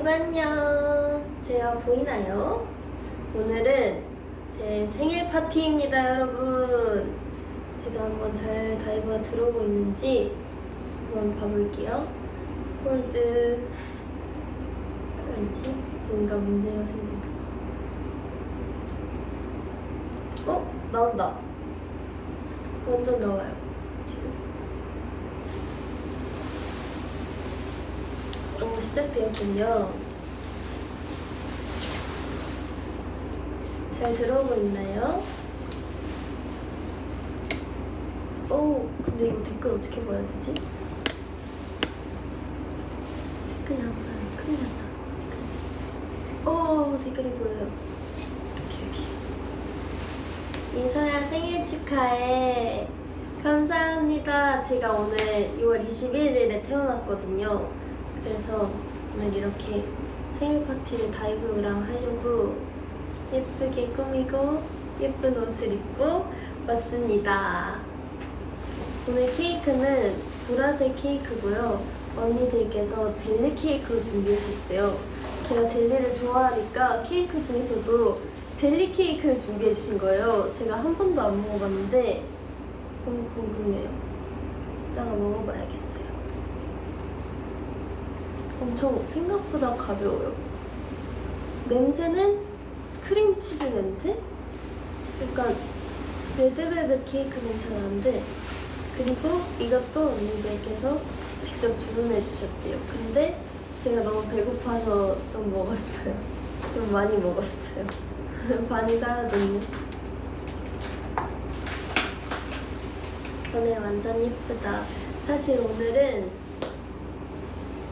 여러분 안녕. 제가 보이나요? 오늘은 제 생일 파티입니다, 여러분. 제가 한번 잘 다이브가 들어오고 있는지 한번 봐볼게요. 홀드. 왜지? 뭔가 문제가 생긴다. 나온다. 완전 나와요 지금. 시작되었군요. 잘 들어오고 있나요? 근데 이거 댓글 어떻게 봐야 되지? 댓글이 안 보여요. 큰일 났다. 댓글이 보여요. 여기. 이서야 생일 축하해. 감사합니다. 제가 오늘 2월 21일에 태어났거든요. 그래서 오늘 이렇게 생일 파티를 다이브랑 하려고 예쁘게 꾸미고 예쁜 옷을 입고 왔습니다. 오늘 케이크는 보라색 케이크고요. 언니들께서 젤리 케이크로 준비해주셨대요. 제가 젤리를 좋아하니까 케이크 중에서도 젤리 케이크를 준비해주신 거예요. 제가 한 번도 안 먹어봤는데 너무 궁금해요. 이따가 먹어봐야겠어요. 엄청 생각보다 가벼워요. 냄새는 크림치즈 냄새? 약간 레드벨벳 케이크 냄새가 나는데, 그리고 이것도 언니들께서 직접 주문해 주셨대요. 근데 제가 너무 배고파서 좀 먹었어요. 좀 많이 먹었어요. 반이 사라졌네. 오늘 완전 예쁘다. 사실 오늘은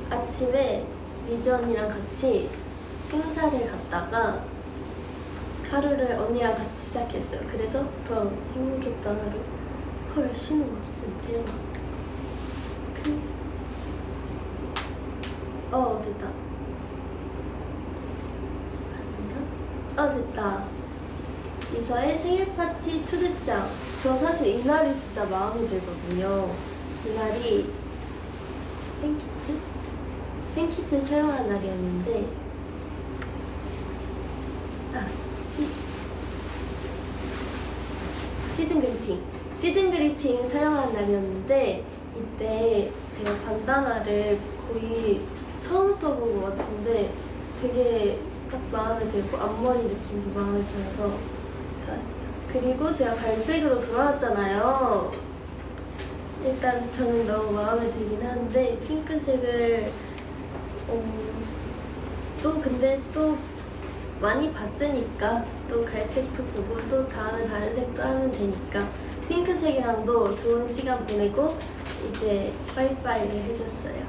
아침에 미주 언니랑 같이 행사를 갔다가 하루를 언니랑 같이 시작했어요. 그래서 더 행복했던 하루. 헐, 신호 없음. 대박. 됐다. 아닌가? 됐다. 이서의 생일 파티 초대장. 저 사실 이날이 진짜 마음에 들거든요. 이날이 팬키트 촬영한 날이었는데 시즌 그리팅 촬영한 날이었는데, 이때 제가 반다나를 거의 처음 써본 것 같은데 되게 딱 마음에 들고 앞머리 느낌도 마음에 들어서 좋았어요. 그리고 제가 갈색으로 돌아왔잖아요. 일단 저는 너무 마음에 들긴 하는데 핑크색을 근데 또 많이 봤으니까 또 갈색도 보고 또 다음에 다른 색도 하면 되니까 핑크색이랑도 좋은 시간 보내고 이제 빠이빠이를 해줬어요.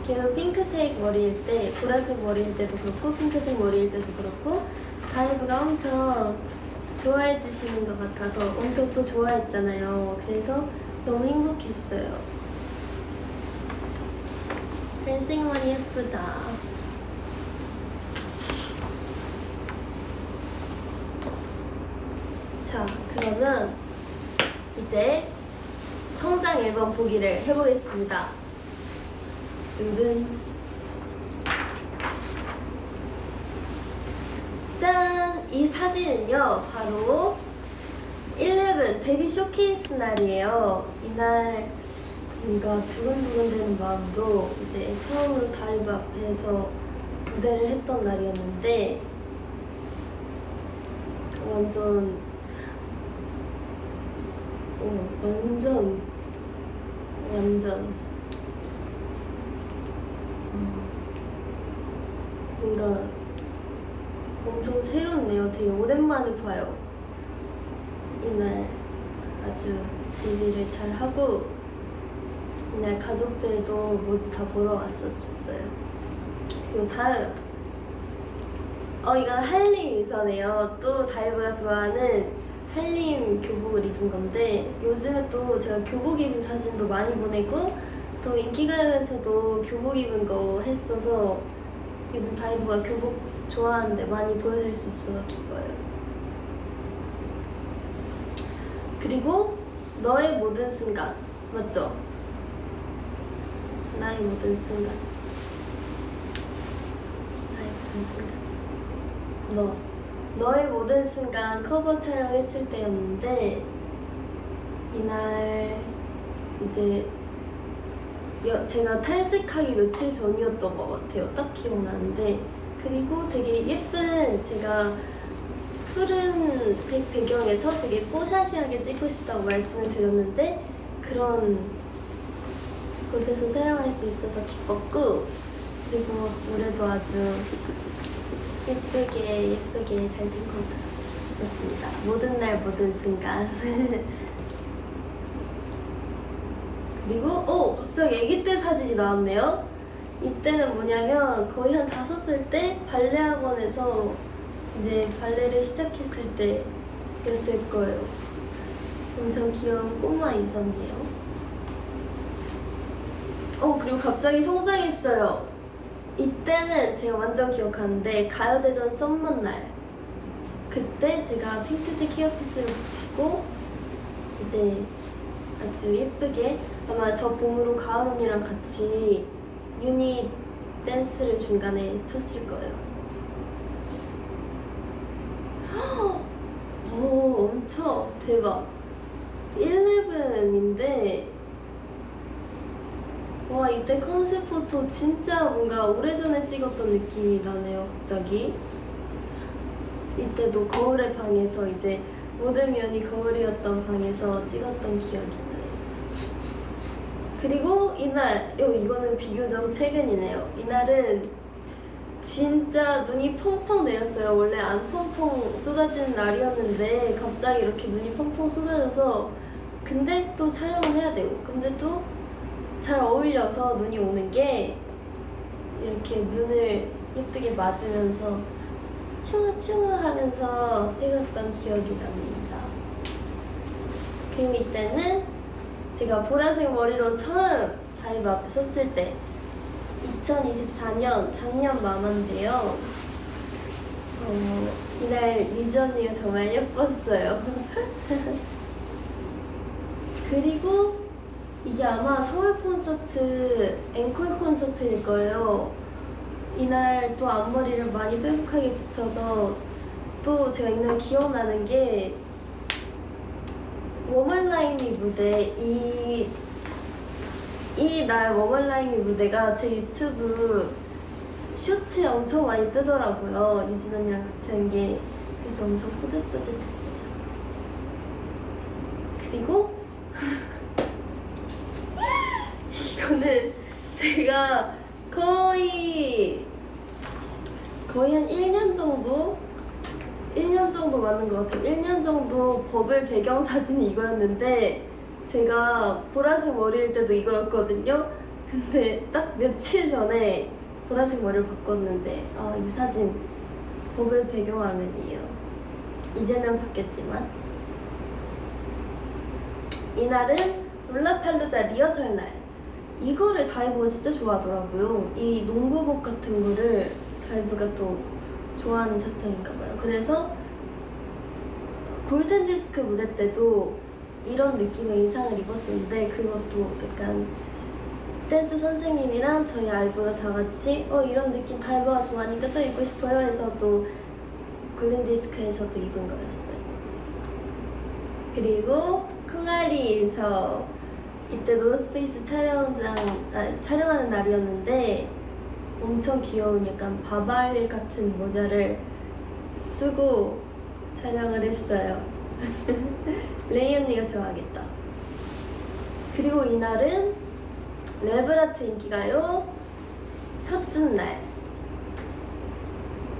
계속 핑크색 머리일 때, 보라색 머리일 때도 그렇고 핑크색 머리일 때도 그렇고 다이브가 엄청 좋아해 주시는 것 같아서 엄청 또 좋아했잖아요. 그래서 너무 행복했어요. 갈색 머리 예쁘다. 자, 그러면 이제 성장 앨범 보기를 해보겠습니다. 둔둔. 짠! 이 사진은요, 바로 11 데뷔 쇼케이스 날이에요. 이날 뭔가 두근두근 되는 마음으로 이제 처음으로 다이브 앞에서 무대를 했던 날이었는데, 완전 뭔가 엄청 새롭네요. 되게 오랜만에 봐요. 이날 아주 데뷔를 잘 하고 이날 가족들도 모두 다 보러 왔었어요. 그리고 다음 이건 한림 이서네요. 또 다이브가 좋아하는 한림 교복을 입은 건데, 요즘에 또 제가 교복 입은 사진도 많이 보내고 또 인기가요에서도 교복 입은 거 했어서 요즘 다이브가 교복 좋아하는데 많이 보여줄 수 있어서 기뻐요. 그리고 너의 모든 순간, 맞죠? 나의 모든 순간. 모든 순간. 너의 모든 순간 커버 촬영했을 때였는데 이날 이제 제가 탈색하기 며칠 전이었던 것 같아요. 딱 기억나는데 그리고 되게 예쁜 제가 푸른색 배경에서 되게 뽀샤시하게 찍고 싶다고 말씀을 드렸는데 그런 곳에서 촬영할 수 있어서 기뻤고 그리고 노래도 아주 예쁘게 잘 된 것 같아서 기뻤습니다. 모든 날 모든 순간. 그리고 갑자기 아기 때 사진이 나왔네요. 이때는 뭐냐면 거의 한 5살 때 발레 학원에서 이제 발레를 시작했을 때였을 거예요. 엄청 귀여운 꼬마 이선이에요. 그리고 갑자기 성장했어요. 이때는 제가 완전 기억하는데 가요대전 썸머 날 그때 제가 핑크색 헤어피스를 붙이고 이제 아주 예쁘게 아마 저 봄으로 가을 언니랑 같이 유닛 댄스를 중간에 췄을 거예요. 오, 엄청 대박. 11인데 와, 이때 컨셉 포토 진짜 뭔가 오래전에 찍었던 느낌이 나네요, 갑자기. 이때도 거울의 방에서 이제 모든 면이 거울이었던 방에서 찍었던 기억이 나요. 그리고 이날, 이거는 비교적 최근이네요. 이날은 진짜 눈이 펑펑 내렸어요. 원래 안 펑펑 쏟아지는 날이었는데 갑자기 이렇게 눈이 펑펑 쏟아져서 근데 또 촬영을 해야 되고 근데 또 잘 어울려서 눈이 오는 게 이렇게 눈을 예쁘게 맞으면서 추워 하면서 찍었던 기억이 납니다. 그리고 이때는 제가 보라색 머리로 처음 다이브 앞에 섰을 때 2024년 작년 마마인데요. 이날 리즈 언니가 정말 예뻤어요. 그리고 이게 아마 서울 콘서트 앵콜 콘서트일 거예요. 이날 또 앞머리를 많이 빼곡하게 붙여서 또 제가 이날 기억나는 게 워멀라이미 무대 이날 워멀라이미 무대가 제 유튜브 쇼츠에 엄청 많이 뜨더라고요. 유진 언니랑 같이 한 게. 그래서 엄청 뿌듯뿌듯했어요. 그리고 이거는 제가 거의 한 1년 정도 맞는 것 같아요. 1년 정도 버블 배경 사진이 이거였는데 제가 보라색 머리일 때도 이거였거든요. 근데 딱 며칠 전에 보라색 머리를 바꿨는데 이 사진 버블 배경 화면이에요. 이제는 바뀌었지만 이날은 롤라팔루자 리허설 날. 이거를 다이브가 진짜 좋아하더라고요. 이 농구복 같은 거를 다이브가 또 좋아하는 착장인가 봐요. 그래서 골든디스크 무대 때도 이런 느낌의 의상을 입었었는데 그것도 약간 댄스 선생님이랑 저희 아이브가 다 같이 이런 느낌 다이브가 좋아하니까 또 입고 싶어요 해서 또 골든디스크에서도 입은 거였어요. 그리고 콩아리에서 이때 노스페이스 촬영하는 날이었는데 엄청 귀여운 약간 바발 같은 모자를 쓰고 촬영을 했어요. 레이 언니가 좋아하겠다. 그리고 이날은 레브라트 인기가요 첫 준 날.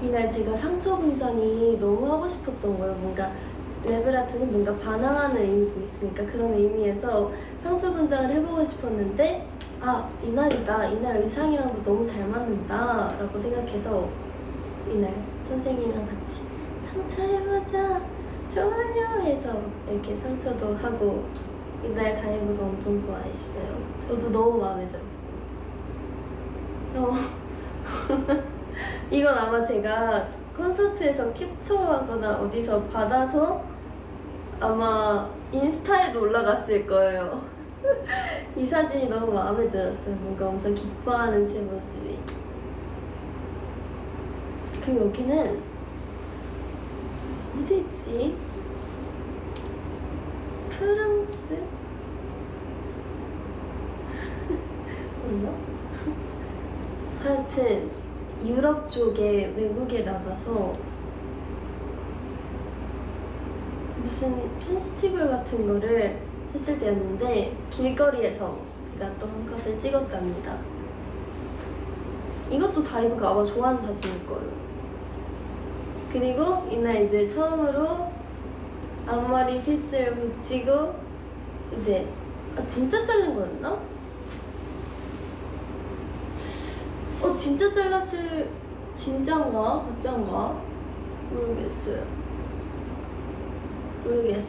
이날 제가 상처 분장이 너무 하고 싶었던 거예요. 뭔가 레브라트는 뭔가 반항하는 의미도 있으니까 그런 의미에서 상처 분장을 해보고 싶었는데 이날이다. 이날 의상이랑도 너무 잘 맞는다 라고 생각해서 이날 선생님이랑 같이 상처 해보자 좋아요 해서 이렇게 상처도 하고 이날 다이브가 엄청 좋아했어요. 저도 너무 마음에 들었고 이건 아마 제가 콘서트에서 캡처하거나 어디서 받아서 아마 인스타에도 올라갔을 거예요. 이 사진이 너무 마음에 들었어요. 뭔가 엄청 기뻐하는 제 모습이. 그리고 여기는 어디 있지? 프랑스? 맞나? 하여튼 유럽 쪽에 외국에 나가서 무슨 페스티벌 같은 거를 했을 때였는데 길거리에서 제가 또 한 컷을 찍었답니다. 이것도 다이브가 아마 좋아하는 사진일 거예요. 그리고 이날 이제 처음으로 앞머리 피스를 붙이고 이제 진짜 자른 거였나? 진짜 잘랐을 진짠가 가짠가 모르겠어요.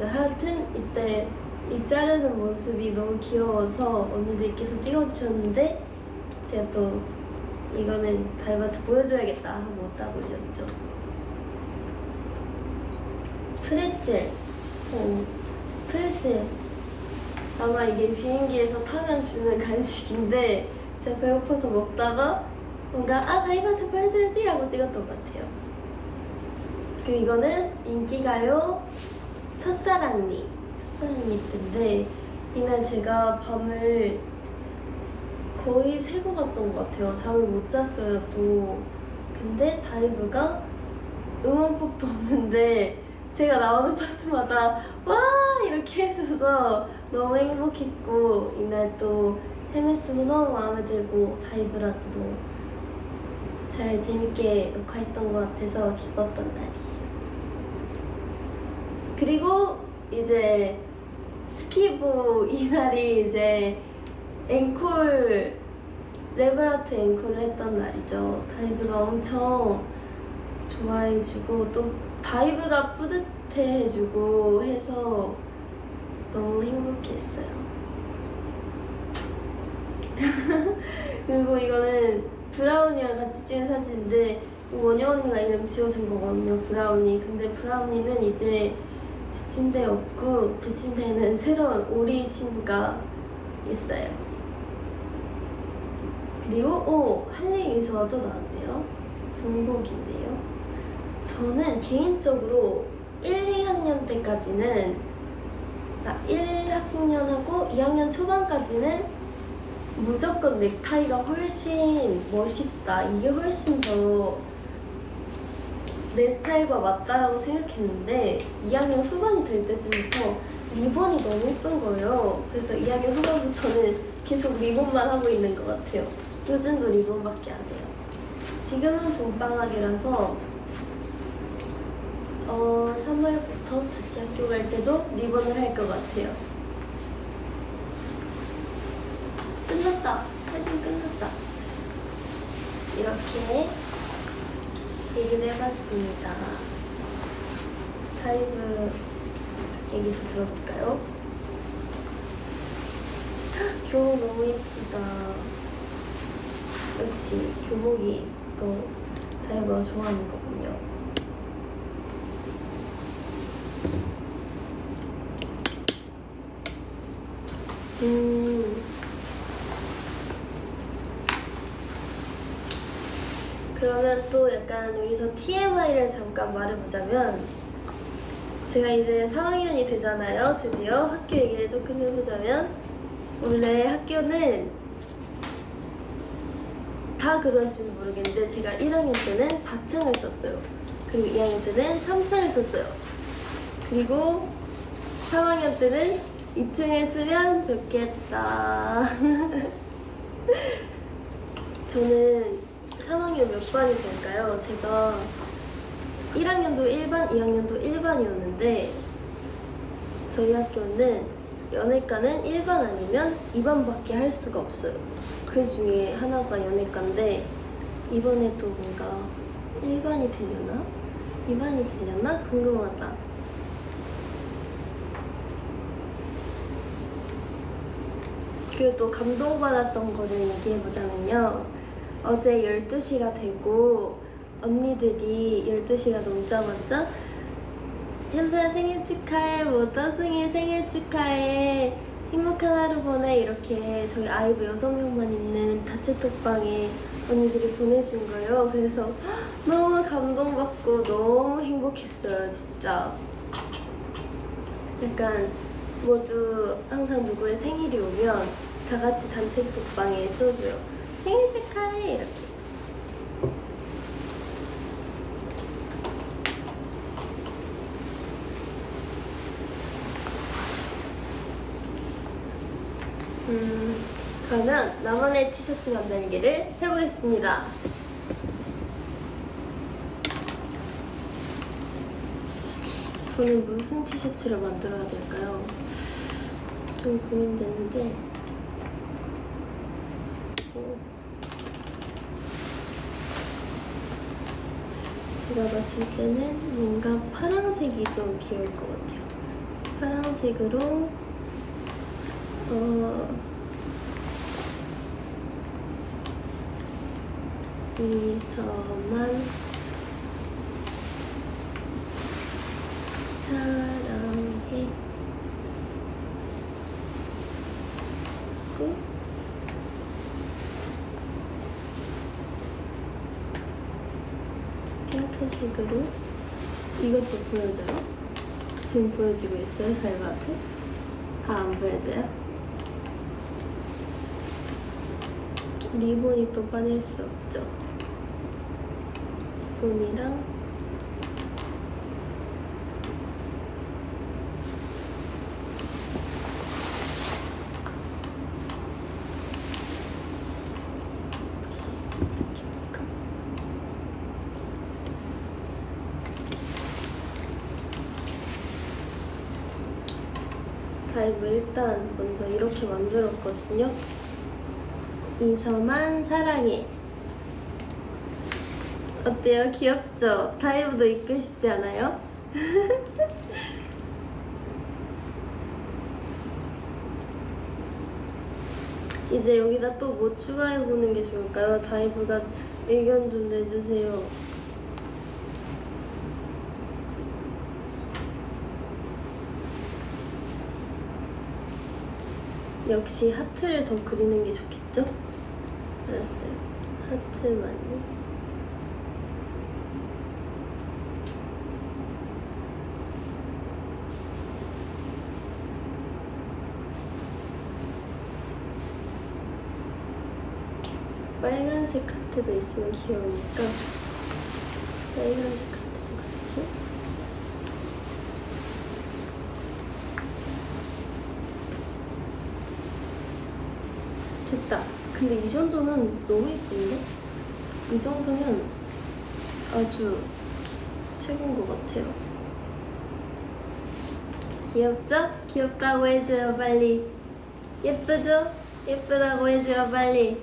하여튼 이때 이 자르는 모습이 너무 귀여워서 언니들께서 찍어주셨는데 제가 또 이거는 다이브한테 보여줘야겠다 하고 딱 올렸죠. 프레첼. 프레첼. 아마 이게 비행기에서 타면 주는 간식인데 제가 배고파서 먹다가 뭔가 다이브한테 보여줘야지 하고 찍었던 것 같아요. 그리고 이거는 인기가요 첫사랑니 때인데 이날 제가 밤을 거의 새고 갔던 것 같아요. 잠을 못 잤어요 또. 근데 다이브가 응원법도 없는데 제가 나오는 파트마다 와 이렇게 해줘서 너무 행복했고 이날 또 헤메스도 너무 마음에 들고 다이브랑 또 잘 재밌게 녹화했던 것 같아서 기뻤던 날이에요. 그리고 이제 스키보 이날이 이제 앵콜 레브라트 앵콜을 했던 날이죠. 다이브가 엄청 좋아해주고 또 다이브가 뿌듯해주고 해서 너무 행복했어요. 그리고 이거는 브라운이랑 같이 찍은 사진인데 원영 언니가 이름 지어준 거거든요. 브라운이. 근데 브라운이는 이제 제 침대에 없고 제 침대에는 새로운 오리 친구가 있어요. 그리고 할리 미소가 또 나왔네요. 동복이네요. 저는 개인적으로 1, 2학년 때까지는 1학년하고 2학년 초반까지는 무조건 넥타이가 훨씬 멋있다. 이게 훨씬 더 내 스타일과 맞다라고 생각했는데 2학년 후반이 될 때쯤부터 리본이 너무 예쁜 거예요. 그래서 2학년 후반부터는 계속 리본만 하고 있는 것 같아요. 요즘도 리본밖에 안 해요. 지금은 봄방학이라서 3월부터 다시 학교 갈 때도 리본을 할 것 같아요. 끝났다. 사진 끝났다. 이렇게 얘기를 해봤습니다. 다이브 얘기도 들어볼까요? 교복 너무 예쁘다. 역시 교복이 또 다이브가 좋아하는 거군요. 그러면 또 약간 여기서 TMI를 잠깐 말해보자면 제가 이제 4학년이 되잖아요. 드디어 학교 얘기를 조금 해보자면 원래 학교는 다 그런지는 모르겠는데 제가 1학년 때는 4층을 썼어요. 그리고 2학년 때는 3층을 썼어요. 그리고 3학년 때는 2층을 쓰면 좋겠다. 저는 3학년 몇 반이 될까요? 제가 1학년도 1반, 2학년도 1반이었는데 저희 학교는 연예과는 1반 아니면 2반밖에 할 수가 없어요. 그 중에 하나가 연예과인데 이번에도 뭔가 1반이 되려나? 2반이 되려나? 궁금하다. 그리고 또 감동받았던 거를 얘기해보자면요. 어제 12시가 되고 언니들이 12시가 넘자마자 현수야 생일 축하해, 따승이 생일 축하해, 행복한 하루 보내 이렇게 저희 아이브 6명만 있는 다채톡방에 언니들이 보내준 거예요. 그래서 너무 감동받고 너무 행복했어요, 진짜. 약간 모두 항상 누구의 생일이 오면 다 같이 단체톡방에 써줘요. 생일 축하해 이렇게. 그러면 나만의 티셔츠 만들기를 해보겠습니다. 저는 무슨 티셔츠를 만들어야 될까요? 좀 고민되는데 제가 봤을 때는 뭔가 파란색이 좀 귀여울 것 같아요. 파란색으로 이서만 사랑해 핑크색으로 이것도 보여줘요? 지금 보여지고 있어요? 다이브 앞에? 안 보여져요? 리본이 또 빠질 수 없죠. 리본이랑 다이브 일단 먼저 이렇게 만들었거든요. 이서만 사랑해. 어때요? 귀엽죠? 다이브도 입고 싶지 않아요? 이제 여기다 또 뭐 추가해보는 게 좋을까요? 다이브가 의견 좀 내주세요. 역시 하트를 더 그리는 게 좋겠죠? 알았어요. 하트만요. 빨간색 하트도 있으면 귀여우니까 빨간색 하트도 같이. 됐다. 근데 이 정도면 너무 예쁜데? 이 정도면 아주 최고인 것 같아요. 귀엽죠? 귀엽다고 해줘요, 빨리. 예쁘죠? 예쁘다고 해줘요, 빨리.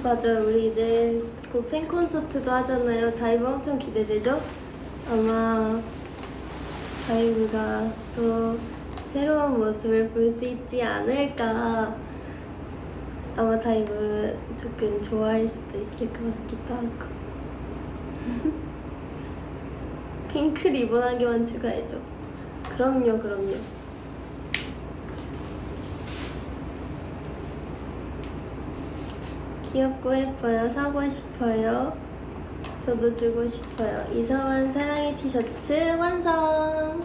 맞아요. 우리 이제 곧 팬콘서트도 하잖아요. 다이브 엄청 기대되죠? 아마 다이브가 또 새로운 모습을 볼 수 있지 않을까. 아마 다이브 조금 좋아할 수도 있을 것 같기도 하고. 핑크 리본 한 개만 추가해줘. 그럼요, 그럼요. 귀엽고 예뻐요. 사고 싶어요. 저도 주고 싶어요. 이서만 사랑의 티셔츠 완성!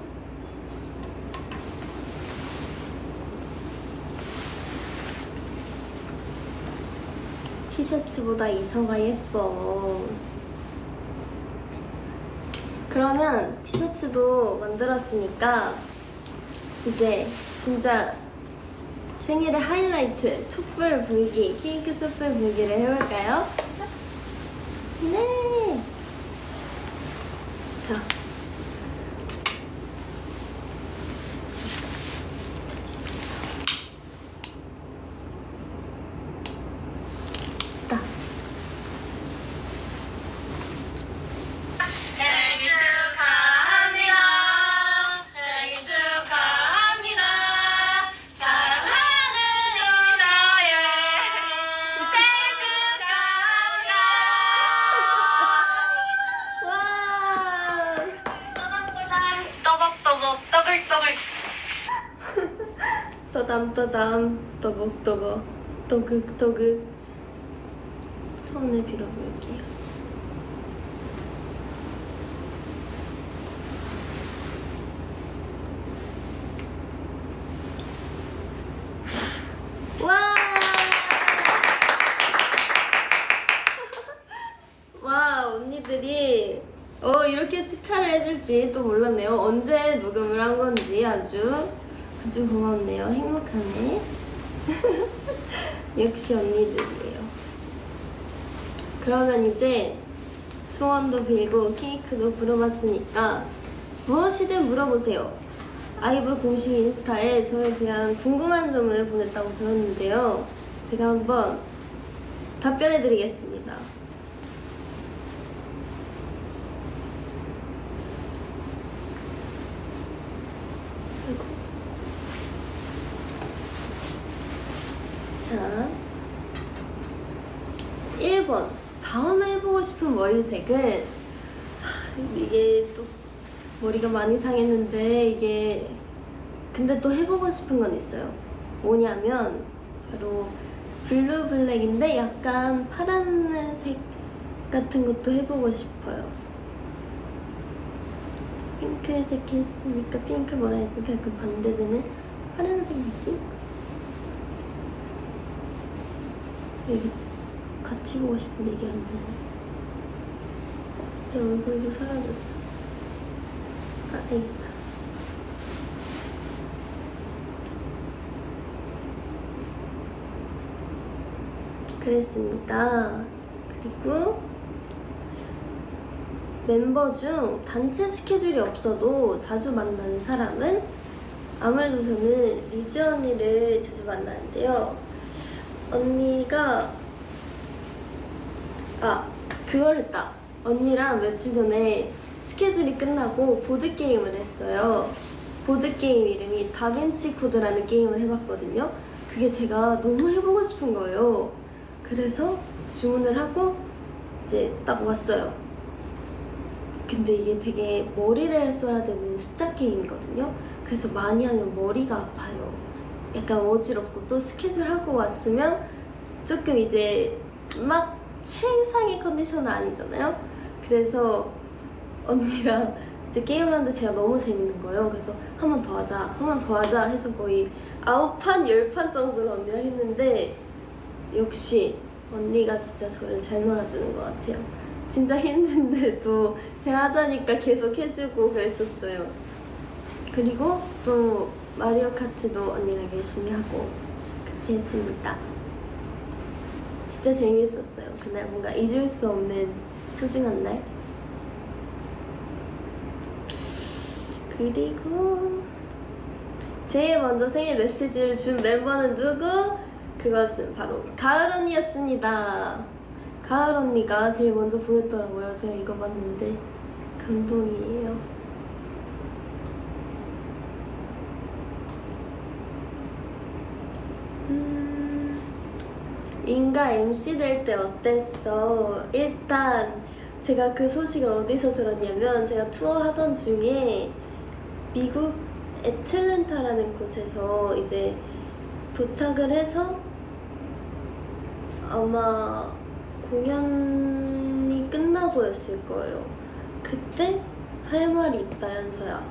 티셔츠보다 이서가 예뻐. 그러면 티셔츠도 만들었으니까 이제 진짜 생일의 하이라이트 촛불 불기, 케이크 촛불 불기를 해볼까요? 네! 자, 생일 축하합니다. 생일 축하합니다. 사랑하는 이서의 생일 축하합니다. 와! 떠담 떠벅떠벅 떠극떠극 소원을 빌어볼게요. 와! 와, 언니들이 이렇게 축하를 해줄지 또 몰랐네요. 언제 녹음을 한 건지 아주 고맙네요. 행복하네. 역시 언니들이에요. 그러면 이제 소원도 빌고 케이크도 불어봤으니까 무엇이든 물어보세요. 아이브 공식 인스타에 저에 대한 궁금한 점을 보냈다고 들었는데요. 제가 한번 답변해드리겠습니다. 자, 1번. 다음에 해보고 싶은 머리색은 이게 또 머리가 많이 상했는데 이게 근데 또 해보고 싶은 건 있어요. 뭐냐면 바로 블루 블랙인데 약간 파란색 같은 것도 해보고 싶어요. 핑크색 했으니까 핑크 뭐라 했으니까 그 반대되는 파란색 느낌? 이게 같이 보고 싶은데 이게 안 되네. 내 얼굴도 사라졌어. 아, 여기다. 그랬습니다. 그리고 멤버 중 단체 스케줄이 없어도 자주 만나는 사람은 아무래도 저는 리즈 언니를 자주 만나는데요. 언니가 그걸 했다. 언니랑 며칠 전에 스케줄이 끝나고 보드게임을 했어요. 보드게임 이름이 다빈치 코드라는 게임을 해봤거든요. 그게 제가 너무 해보고 싶은 거예요. 그래서 주문을 하고 이제 딱 왔어요. 근데 이게 되게 머리를 써야 되는 숫자 게임이거든요. 그래서 많이 하면 머리가 아파요. 약간 어지럽고 또 스케줄 하고 왔으면 조금 이제 막 최상의 컨디션은 아니잖아요. 그래서 언니랑 이제 게임을 하는데 제가 너무 재밌는 거예요. 그래서 한 번 더 하자 해서 거의 9판, 10판 정도로 언니랑 했는데 역시 언니가 진짜 저를 잘 놀아주는 것 같아요. 진짜 힘든데도 제가 하자니까 계속 해주고 그랬었어요. 그리고 또 마리오 카트도 언니랑 열심히 하고 같이 했습니다. 진짜 재밌었어요. 그날 뭔가 잊을 수 없는 소중한 날. 그리고 제일 먼저 생일 메시지를 준 멤버는 누구? 그것은 바로 가을 언니였습니다. 가을 언니가 제일 먼저 보냈더라고요. 제가 읽어봤는데 감동이에요. 인가 MC 될 때 어땠어? 일단 제가 그 소식을 어디서 들었냐면 제가 투어 하던 중에 미국 애틀랜타라는 곳에서 이제 도착을 해서 아마 공연이 끝나고였을 거예요. 그때 할 말이 있다, 현서야.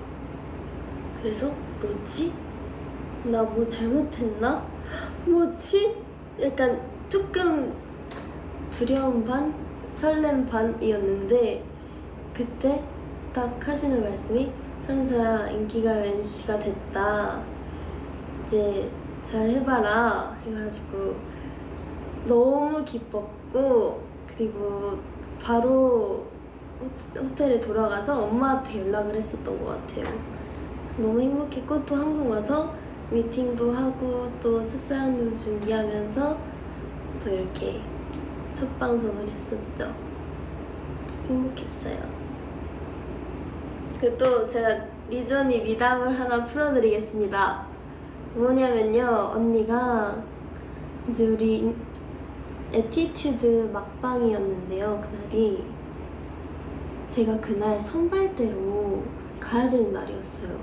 그래서 뭐지? 나 뭐 잘못했나? 뭐지? 약간 조금 두려움 반? 설렘 반이었는데 그때 딱 하시는 말씀이 현서야 인기가요 MC가 됐다. 이제 잘 해봐라 해가지고 너무 기뻤고 그리고 바로 호텔에 돌아가서 엄마한테 연락을 했었던 것 같아요. 너무 행복했고 또 한국 와서 미팅도 하고 또 첫사랑도 준비하면서 또 이렇게 첫 방송을 했었죠. 행복했어요. 그 또 제가 리전이 미담을 하나 풀어드리겠습니다. 뭐냐면요, 언니가 이제 우리 에티튜드 막방이었는데요. 그날이 제가 그날 선발대로 가야 되는 날이었어요.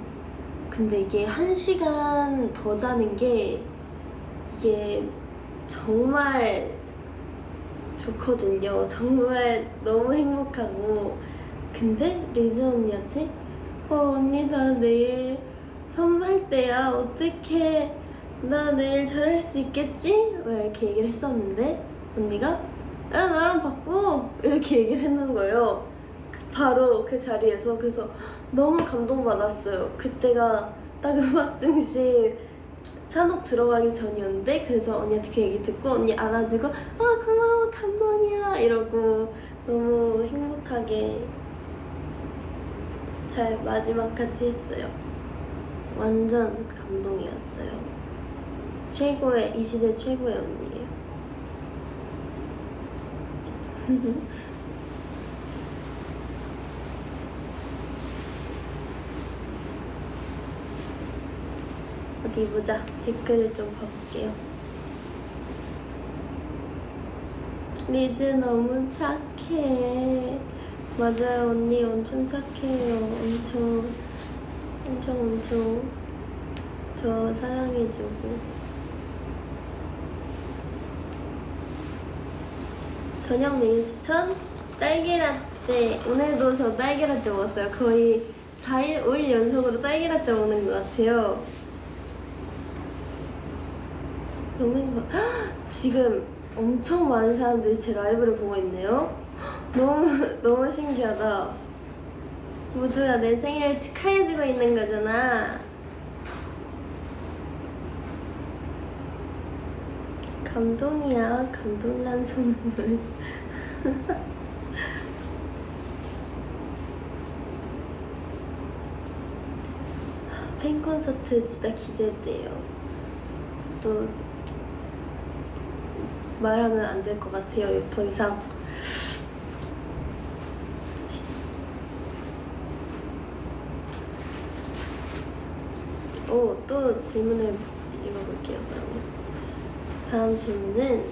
근데 이게 1시간 더 자는 게 이게 정말 좋거든요. 정말 너무 행복하고. 근데 리즈 언니한테 언니 나 내일 선발대야. 어떡해. 나 내일 잘할 수 있겠지? 막 이렇게 얘기를 했었는데 언니가 야 나랑 바꿔 이렇게 얘기를 했는 거예요. 바로 그 자리에서. 그래서 너무 감동받았어요. 그때가 딱 음악 중심 산옥 들어가기 전이었는데, 그래서 언니한테 그 얘기 듣고 언니 안아주고 고마워 감동이야 이러고 너무 행복하게 잘 마지막까지 했어요. 완전 감동이었어요. 최고의, 이 시대 최고의 언니예요. 어디 보자. 댓글을 좀 봐볼게요. 리즈 너무 착해. 맞아요, 언니 엄청 착해요. 엄청 저 사랑해주고. 저녁 메뉴 추천? 딸기라떼. 오늘도 저 딸기라떼 먹었어요. 거의 4일, 5일 연속으로 딸기라떼 먹는 것 같아요. 너무 행복. 지금 엄청 많은 사람들이 제 라이브를 보고 있네요. 너무 신기하다. 모두가 내 생일을 축하해주고 있는 거잖아. 감동이야. 감동난 선물. 팬 콘서트 진짜 기대돼요. 또 말하면 안 될 것 같아요. 더 이상. 또 질문을 읽어볼게요. 그러면 다음 질문은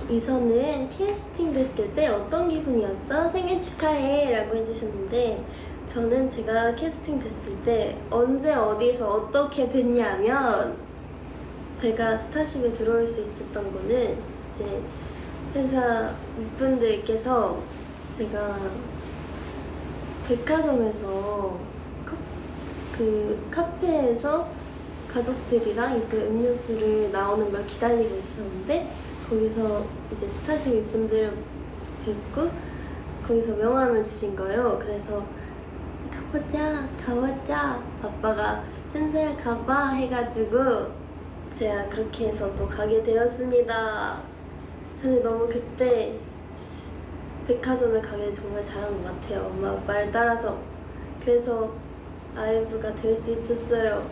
이선은 캐스팅 됐을 때 어떤 기분이었어? 생일 축하해 라고 해주셨는데, 저는 제가 캐스팅 됐을 때 언제 어디서 어떻게 됐냐면, 제가 스타쉽에 들어올 수 있었던 거는 이제 회사 윗분들께서 제가 백화점에서 그 카페에서 가족들이랑 이제 음료수를 나오는 걸 기다리고 있었는데, 거기서 이제 스타쉽 윗분들을 뵙고 거기서 명함을 주신 거예요. 그래서 가보자. 아빠가 현서야 가봐 해가지고 제가 그렇게 해서 또 가게 되었습니다. 근데 너무 그때 백화점에 가길 정말 잘한 것 같아요. 엄마 아빠를 따라서. 그래서 아이브가 될 수 있었어요.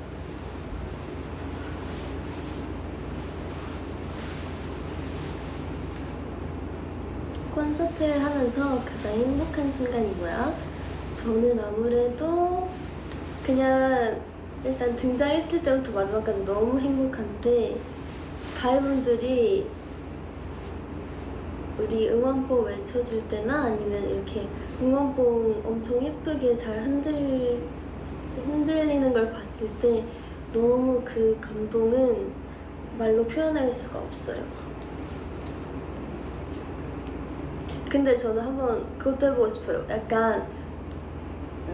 콘서트를 하면서 가장 행복한 순간이 뭐야? 저는 아무래도 그냥 일단 등장했을 때부터 마지막까지 너무 행복한데, 가이분들이 우리 응원봉 외쳐줄 때나 아니면 이렇게 응원봉 엄청 예쁘게 잘 흔들리는 걸 봤을 때 너무 그 감동은 말로 표현할 수가 없어요. 근데 저는 한번 그것도 해보고 싶어요. 약간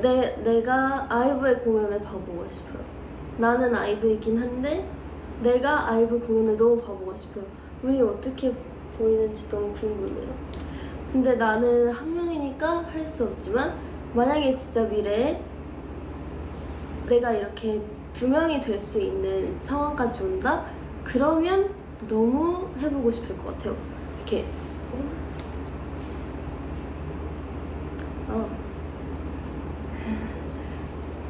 내가 아이브의 공연을 봐보고 싶어요. 나는 아이브이긴 한데 내가 아이브 공연을 너무 봐보고 싶어요. 우리 어떻게 보이는지 너무 궁금해요. 근데 나는 한 명이니까 할 수 없지만, 만약에 진짜 미래에 내가 이렇게 2명이 될 수 있는 상황까지 온다? 그러면 너무 해보고 싶을 것 같아요. 이렇게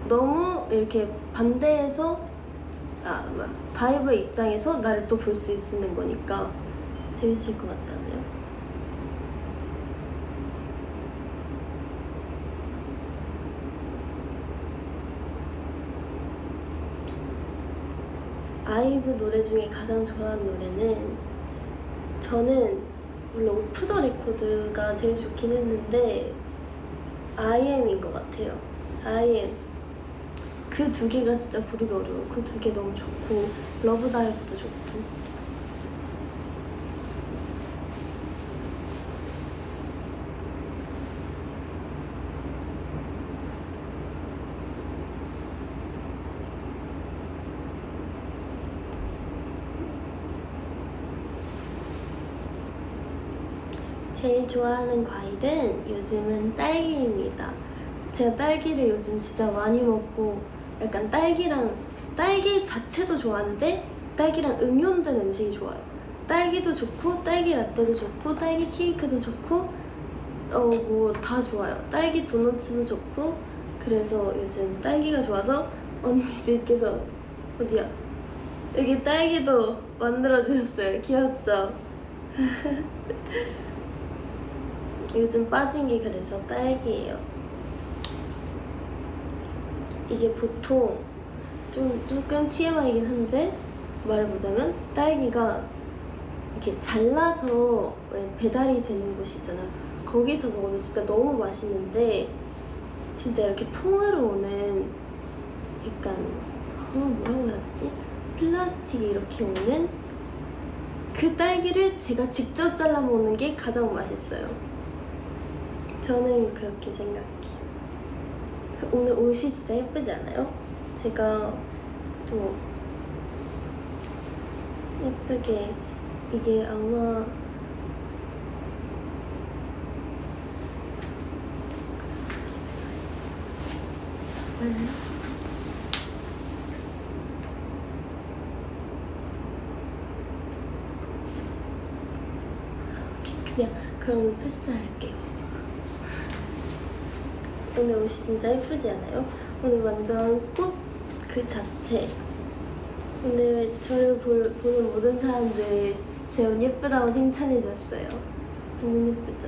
너무 이렇게 반대해서 다이브의 입장에서 나를 또 볼 수 있는 거니까 재밌을 것 같지 않아요? 아이브 노래 중에 가장 좋아하는 노래는, 저는 원래 오프 더 레코드가 제일 좋긴 했는데 IM인 것 같아요. IM. 그 두 개가 진짜 고르기 어려워. 그 두 개 너무 좋고 러브 다이브도 좋고. 제일 좋아하는 과일은 요즘은 딸기입니다. 제가 딸기를 요즘 진짜 많이 먹고 약간 딸기 자체도 좋아하는데 딸기랑 응용된 음식이 좋아요. 딸기도 좋고 딸기 라떼도 좋고 딸기 케이크도 좋고 뭐 다 좋아요. 딸기 도너츠도 좋고 그래서 요즘 딸기가 좋아서 언니들께서 어디야? 여기 딸기도 만들어주셨어요. 귀엽죠? 요즘 빠진 게 그래서 딸기예요. 이게 보통 조금 TMI이긴 한데 말해보자면 딸기가 이렇게 잘라서 왜 배달이 되는 곳이 있잖아요. 거기서 먹어도 진짜 너무 맛있는데 진짜 이렇게 통으로 오는 약간 뭐라고 해야 하지? 플라스틱이 이렇게 오는 그 딸기를 제가 직접 잘라 먹는 게 가장 맛있어요. 저는 그렇게 생각해요. 오늘 옷이 진짜 예쁘지 않아요? 제가 또 예쁘게 이게 아마 그냥 그럼 패스할게요. 오늘 옷이 진짜 예쁘지 않아요? 오늘 완전 꽃 그 자체. 오늘 저를 보는 모든 사람들이 제 옷 예쁘다고 칭찬해줬어요. 완전 예쁘죠?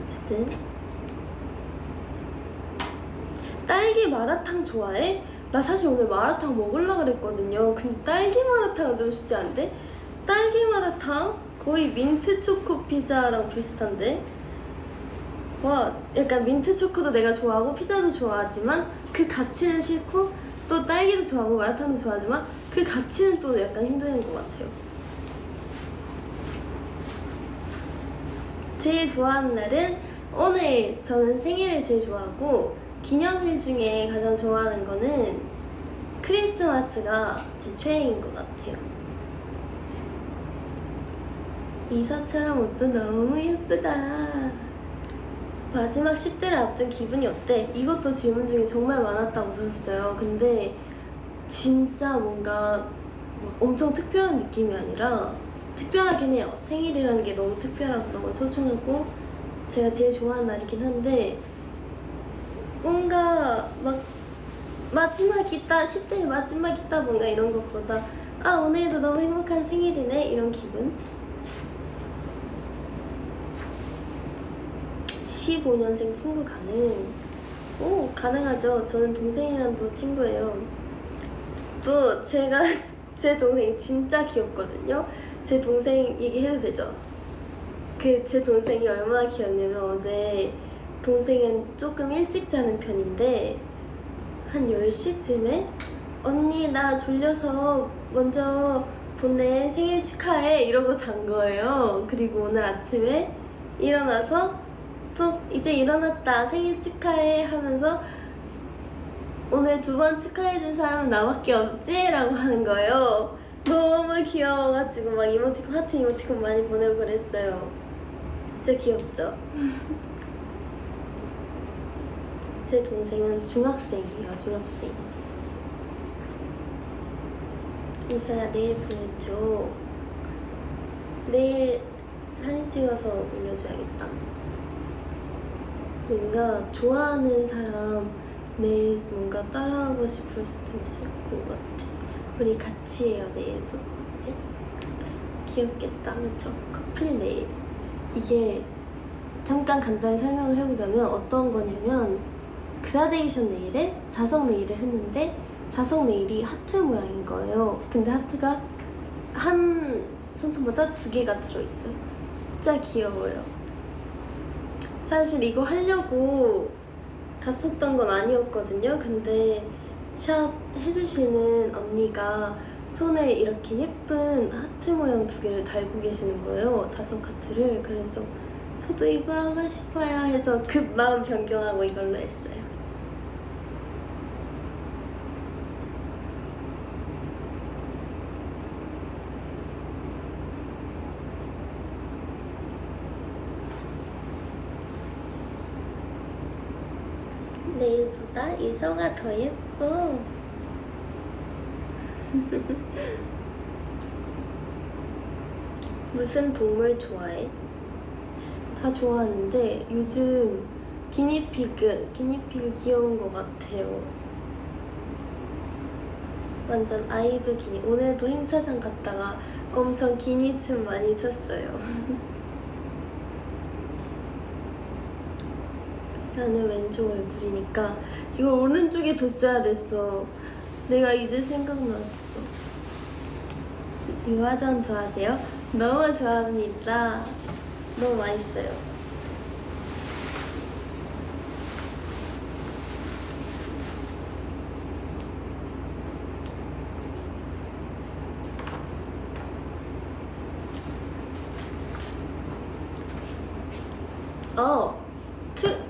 어쨌든 딸기 마라탕 좋아해? 나 사실 오늘 마라탕 먹으려고 그랬거든요. 근데 딸기 마라탕은 좀 쉽지 않은데? 딸기 마라탕? 거의 민트 초코 피자랑 비슷한데? 와, 약간 민트 초코도 내가 좋아하고 피자도 좋아하지만 그 가치는 싫고 또 딸기도 좋아하고 마라탕도 좋아하지만 그 가치는 또 약간 힘든 것 같아요. 제일 좋아하는 날은 오늘 저는 생일을 제일 좋아하고 기념일 중에 가장 좋아하는 거는 크리스마스가 제 최애인 것 같아요. 이사처럼 옷도 너무 예쁘다. 마지막 10대를 앞둔 기분이 어때? 이것도 질문 중에 정말 많았다고 들었어요. 근데 진짜 뭔가 막 엄청 특별한 느낌이 아니라 특별하긴 해요. 생일이라는 게 너무 특별하고 너무 소중하고 제가 제일 좋아하는 날이긴 한데 뭔가 막 마지막 있다, 10대의 마지막 있다 뭔가 이런 것보다 아 오늘도 너무 행복한 생일이네 이런 기분. 15년생 친구 가능? 오, 가능하죠. 저는 동생이랑도 친구예요. 또 제가 제 동생이 진짜 귀엽거든요. 제 동생 얘기해도 되죠? 제 동생이 얼마나 귀엽냐면 어제 동생은 조금 일찍 자는 편인데 한 10시쯤에 언니 나 졸려서 먼저 보내 생일 축하해 이러고 잔 거예요. 그리고 오늘 아침에 일어나서 또 이제 일어났다 생일 축하해 하면서 오늘 2번 축하해준 사람은 나밖에 없지? 라고 하는 거예요. 너무 귀여워가지고 막 이모티콘 하트 이모티콘 많이 보내고 그랬어요. 진짜 귀엽죠? 제 동생은 중학생이에요. 중학생. 이사야 내일 보내줘. 내일 사진 찍어서 올려줘야겠다. 뭔가 좋아하는 사람 내일 뭔가 따라하고 싶을 수도 있을 것 같아. 우리 같이 해요 내일도. 어때? 귀엽겠다. 그쵸? 커플 네일. 이게 잠깐 간단히 설명을 해보자면 어떤 거냐면 그라데이션 네일에 자석 네일을 했는데 자석 네일이 하트 모양인 거예요. 근데 하트가 한 손톱보다 2개가 들어있어요. 진짜 귀여워요. 사실 이거 하려고 갔었던 건 아니었거든요. 근데 샵 해주시는 언니가 손에 이렇게 예쁜 하트 모양 2개를 달고 계시는 거예요. 자석 하트를. 그래서 저도 이거 하고 싶어요 해서 급 마음 변경하고 이걸로 했어요. 내일보다 이서가 더 예뻐. 무슨 동물 좋아해? 다 좋아하는데 요즘 기니피그 귀여운 것 같아요. 완전 아이브 기니. 오늘도 행사장 갔다가 엄청 기니춤 많이 췄어요. 나는 왼쪽 얼굴이니까 이걸 오른쪽에 뒀어야 됐어. 내가 이제 생각났어. 유화전 좋아하세요? 너무 좋아합니다. 너무 맛있어요.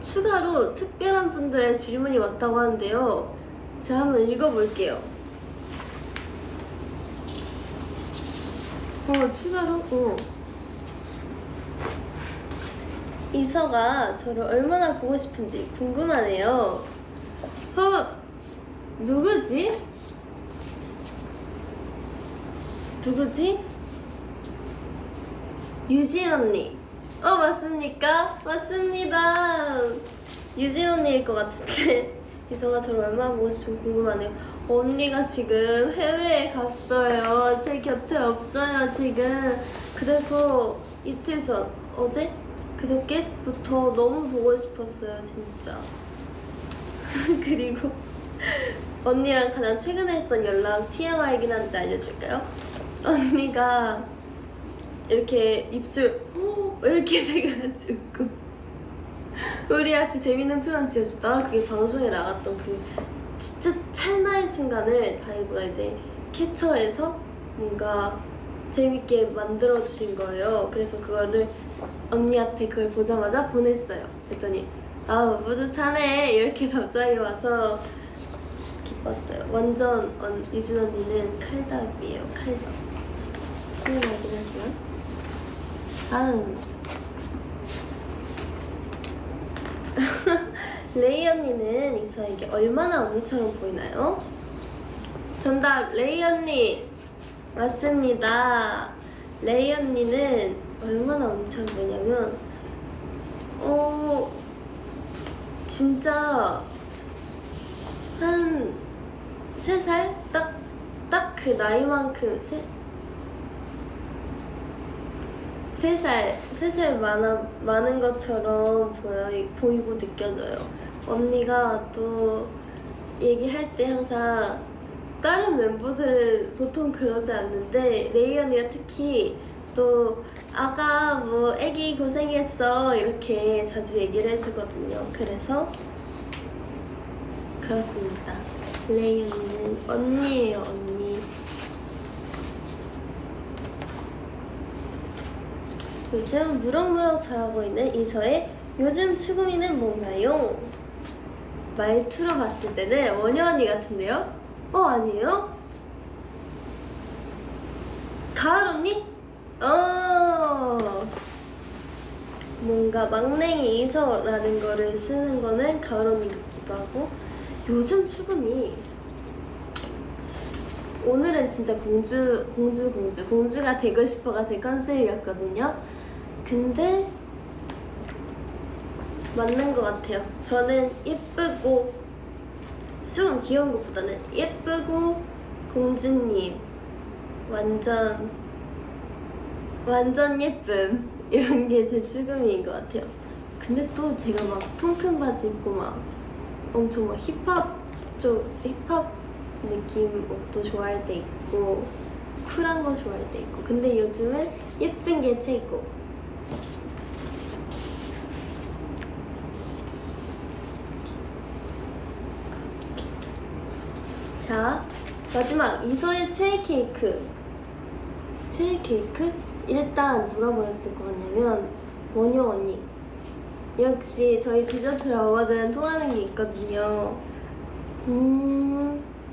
추가로 특별한 분들의 질문이 왔다고 하는데요. 제가 한번 읽어볼게요. 추가로? 이서가 저를 얼마나 보고 싶은지 궁금하네요. 누구지? 유진 언니. 맞습니까? 맞습니다. 유진 언니일 것 같은데 이서가 저를 얼마나 보고 싶은지 궁금하네요. 언니가 지금 해외에 갔어요. 제 곁에 없어요 지금. 그래서 이틀 전, 어제? 그저께부터 너무 보고 싶었어요 진짜. 그리고 언니랑 가장 최근에 했던 연락 TMI이긴 한데 알려줄까요? 언니가 이렇게 입술 이렇게 돼가지고 우리한테 재밌는 표현 지어주다가 그게 방송에 나갔던 그 진짜 찰나의 순간을 다이브가 이제 캡처해서 뭔가 재밌게 만들어주신 거예요. 그래서 그거를 언니한테 그걸 보자마자 보냈어요. 그랬더니 아우 뿌듯하네 이렇게 갑자기 와서 기뻤어요. 완전 유진 언니는 칼답이에요. 칼답. TMI긴 하지만. 다음 레이 언니는 이서에게 얼마나 언니처럼 보이나요? 정답 레이 언니 맞습니다. 레이 언니는 얼마나 언니처럼 보이냐면 진짜 한 3살? 딱 그 나이만큼 3살 많은 것처럼 보이고 느껴져요. 언니가 또 얘기할 때 항상 다른 멤버들은 보통 그러지 않는데 레이 언니가 특히 또 아가 뭐 애기 고생했어 이렇게 자주 얘기를 해주거든요. 그래서 그렇습니다. 레이 언니는 언니예요. 언니. 요즘 무럭무럭 자라고 있는 이서의 요즘 추구미는 뭔가요? 말투로 봤을 때는 원효 언니 같은데요? 아니에요? 가을 언니? 뭔가 막냉이 이서라는 거를 쓰는 거는 가을 언니 같기도 하고 요즘 추구미 오늘은 진짜 공주가 되고 싶어가 제 컨셉이었거든요. 근데 맞는 것 같아요. 저는 예쁘고 조금 귀여운 것보다는 예쁘고 공주님 완전 예쁨 이런 게 제 추구미인 것 같아요. 근데 또 제가 막 통큰 바지 입고 막 엄청 막 힙합 느낌 옷도 좋아할 때 있고 쿨한 거 좋아할 때 있고 근데 요즘은 예쁜 게 최고. 자, 마지막 이소의 최애 케이크. 최애 케이크? 일단 누가 보였을 것 같냐면 원효 언니. 역시 저희 디저트 러버들은 통하는 게 있거든요.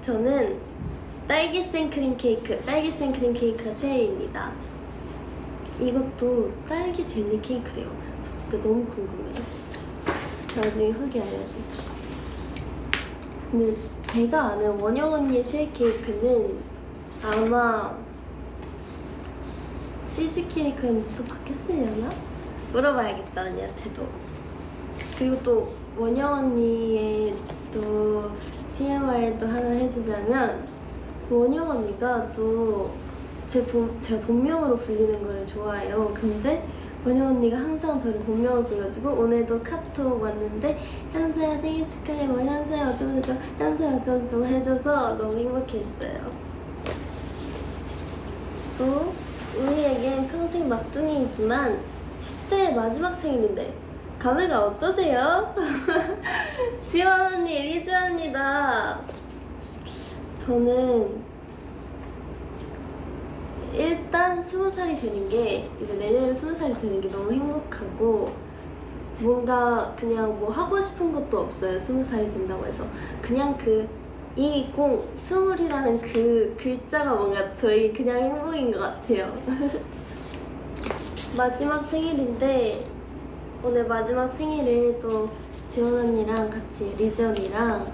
저는 딸기 생크림 케이크. 딸기 생크림 케이크가 최애입니다. 이것도 딸기 젤리 케이크래요. 저 진짜 너무 궁금해요. 나중에 후기 알려줄게요. 근데 제가 아는 원영 언니의 최애 케이크는 아마 치즈 케이크였는데 또 바뀌었으려나? 물어봐야겠다 언니한테도. 그리고 또 원영 언니의 또 TMI 또 하나 해주자면 원영 언니가 또 제가 본명으로 불리는 거를 좋아해요. 근데 원영 언니가 항상 저를 본명으로 불러주고 오늘도 카톡 왔는데 현서야 생일 축하해 뭐 현서야 어쩌고저쩌고 현서야 어쩌고저쩌고 해줘서 너무 행복했어요. 또 우리에겐 평생 막둥이이지만 10대 마지막 생일인데 감회가 어떠세요? 지원 언니, 리즈 언니다. 저는 일단 20살이 되는 게 이제 내년에 20살이 되는 게 너무 행복하고 뭔가 그냥 뭐 하고 싶은 것도 없어요. 20살이 된다고 해서 그냥 그 20, 20이라는 그 글자가 뭔가 저희 그냥 행복인 것 같아요. 마지막 생일인데 오늘 마지막 생일을 또 지원 언니랑 같이 리즈 언니랑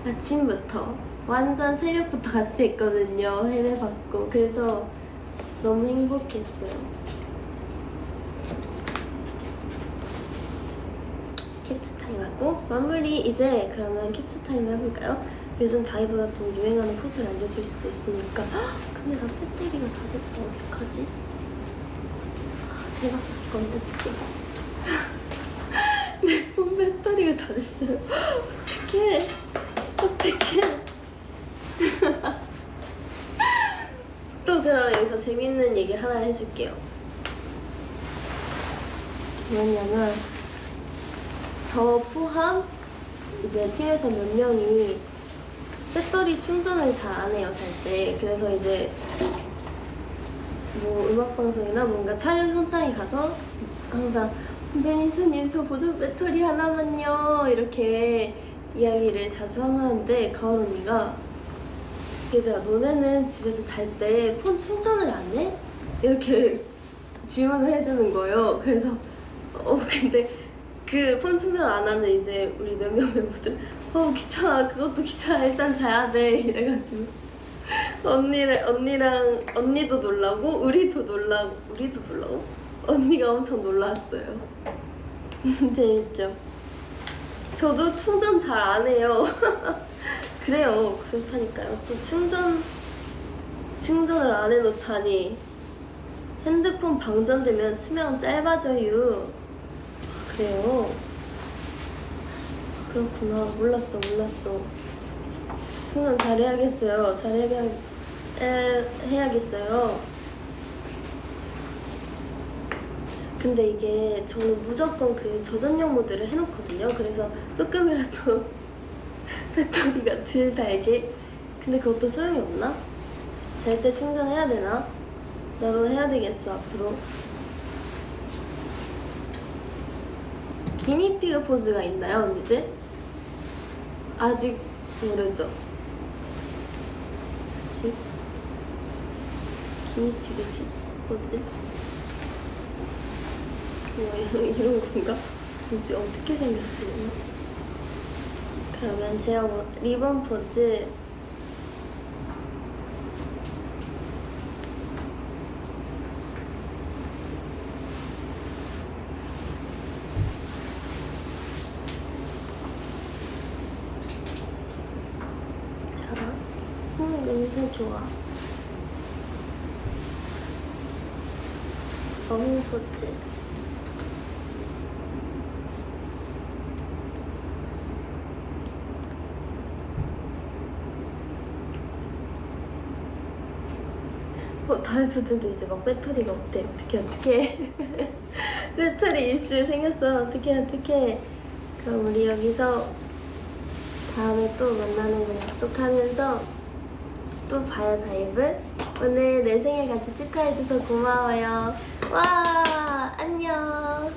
아침부터 완전 새벽부터 같이 했거든요. 해외 받고 그래서 너무 행복했어요. 캡처 타임 하고 마무리. 이제 그러면 캡처 타임 해볼까요? 요즘 다이브가 또 유행하는 포즈를 알려줄 수도 있으니까. 헉, 근데 나 배터리가 다 됐다. 어떡하지? 대박 사건. 어떡해. 내 폰 배터리가 다 됐어요. 어떡해. 어떡해. 또 그럼 여기서 재밌는 얘기를 하나 해줄게요. 뭐냐면 저 포함 이제 팀에서 몇 명이 배터리 충전을 잘 안 해요, 잘 때. 그래서 이제 뭐 음악방송이나 뭔가 촬영 현장에 가서 항상 매니저님 저 보조 배터리 하나만요 이렇게 이야기를 자주 하는데 가을 언니가 얘들아 너네는 집에서 잘 때 폰 충전을 안 해? 이렇게 질문을 해주는 거예요. 그래서 근데 그 폰 충전 안 하는 이제 우리 몇몇 멤버들 귀찮아 그것도 귀찮아 일단 자야 돼 이래가지고 언니도 놀라고 우리도 놀라고 언니가 엄청 놀랐어요. 재밌죠? 저도 충전 잘 안 해요. 그래요. 그렇다니까요. 또 충전을 안 해놓다니. 핸드폰 방전되면 수명 짧아져요. 그래요. 그렇구나. 몰랐어. 충전 잘해야겠어요. 해야겠어요. 근데 이게 저는 무조건 그 저전용 모드를 해놓거든요. 그래서 조금이라도 배터리가 덜 달게. 근데 그것도 소용이 없나? 잘 때 충전해야 되나? 나도 해야 되겠어 앞으로. 기니피그 포즈가 있나요 언니들? 아직 모르죠? 아직? 기니피그 포즈? 이런 건가? 뭐지? 어떻게 생겼으려나? 그러면 제가 리본 포즈 자, 냄새 좋아. 어묵 포즈 다이브들도 이제 막 배터리가 없대. 어떡해. 배터리 이슈 생겼어. 어떡해. 그럼 우리 여기서 다음에 또 만나는 거 약속하면서 또 봐요, 다이브. 오늘 내 생일 같이 축하해줘서 고마워요. 와, 안녕.